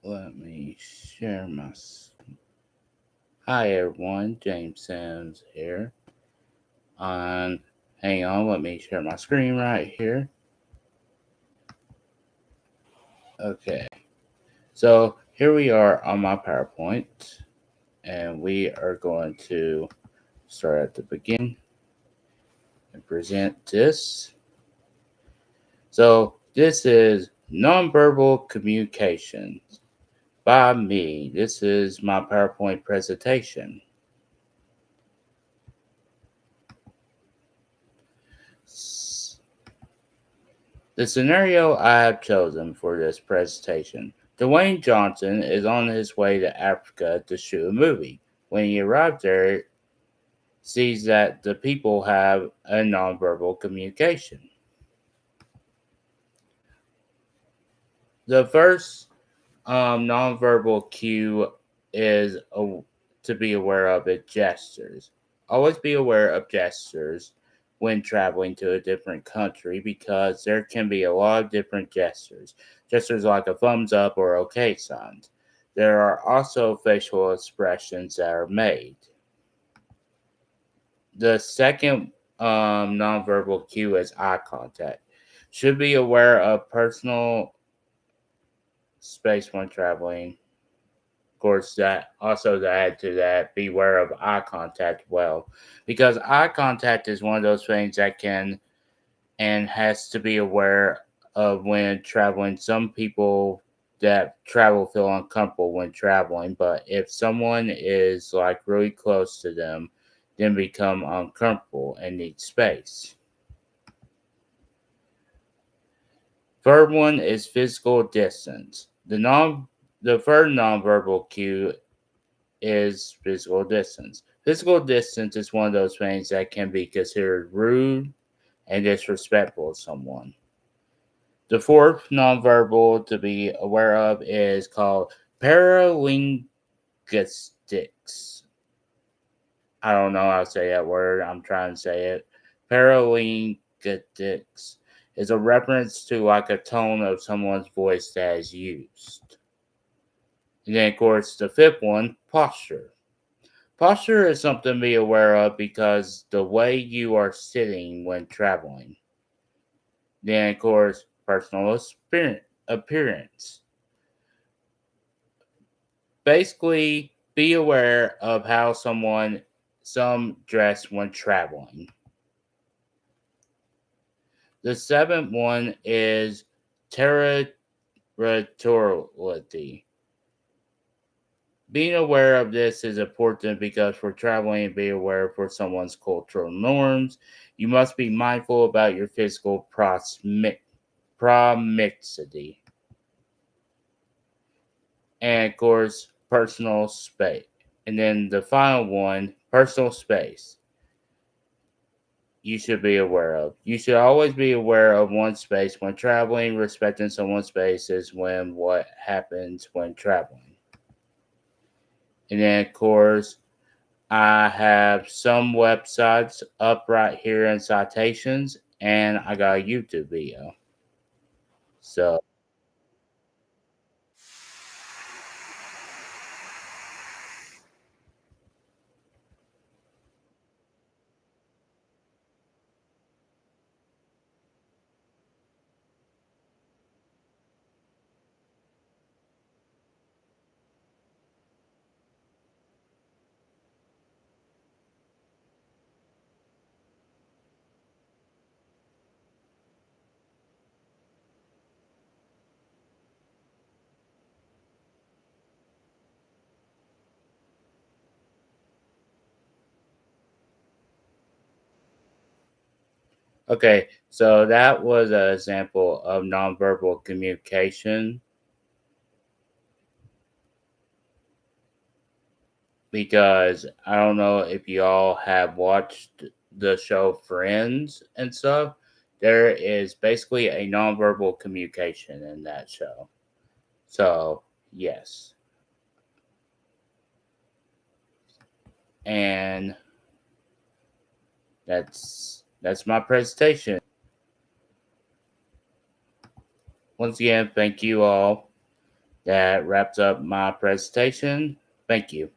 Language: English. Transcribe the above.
Let me share my. Hi everyone, James Sims here. On, hang on, let me share my screen right here. Okay, so here we are on my PowerPoint, and we are going to start at the beginning and present this. So this is nonverbal communication by me. This is my PowerPoint presentation. The scenario I have chosen for this presentation. Dwayne Johnson is on his way to Africa to shoot a movie. When he arrives there, sees that the people have a nonverbal communication. The first nonverbal cue is to be aware of is gestures. Always be aware of gestures when traveling to a different country because there can be a lot of different gestures. Gestures like a thumbs up or okay signs. There are also facial expressions that are made. The second nonverbal cue is eye contact. Should be aware of personal space when traveling. Of course, that also to add to that, beware of eye contact well, because eye contact is one of those things that can and has to be aware of when traveling. Some people that travel feel uncomfortable when traveling, but if someone is like really close to them, then become uncomfortable and need space. Third one is physical distance. The third nonverbal cue is physical distance. Physical distance is one of those things that can be considered rude and disrespectful to someone. The fourth nonverbal to be aware of is called paralinguistics. I don't know how to say that word. I'm trying to say it. Paralinguistics is a reference to like a tone of someone's voice that is used. And then, of course, the fifth one, posture. Posture is something to be aware of because the way you are sitting when traveling. Then, of course, personal appearance. Basically, be aware of how some dress when traveling. The seventh one is territoriality. Being aware of this is important because for traveling and be aware for someone's cultural norms, you must be mindful about your physical proximity. And of course, personal space. And then the final one, personal space, you should be aware of. You should always be aware of one's space when traveling. Respecting someone's space is when what happens when traveling. And then, of course, I have some websites up right here in citations, and I got a YouTube video. So, okay, so that was an example of nonverbal communication because I don't know if y'all have watched the show Friends and stuff. There is basically a nonverbal communication in that show. So, yes. And that's my presentation. Once again, thank you all. That wraps up my presentation. Thank you.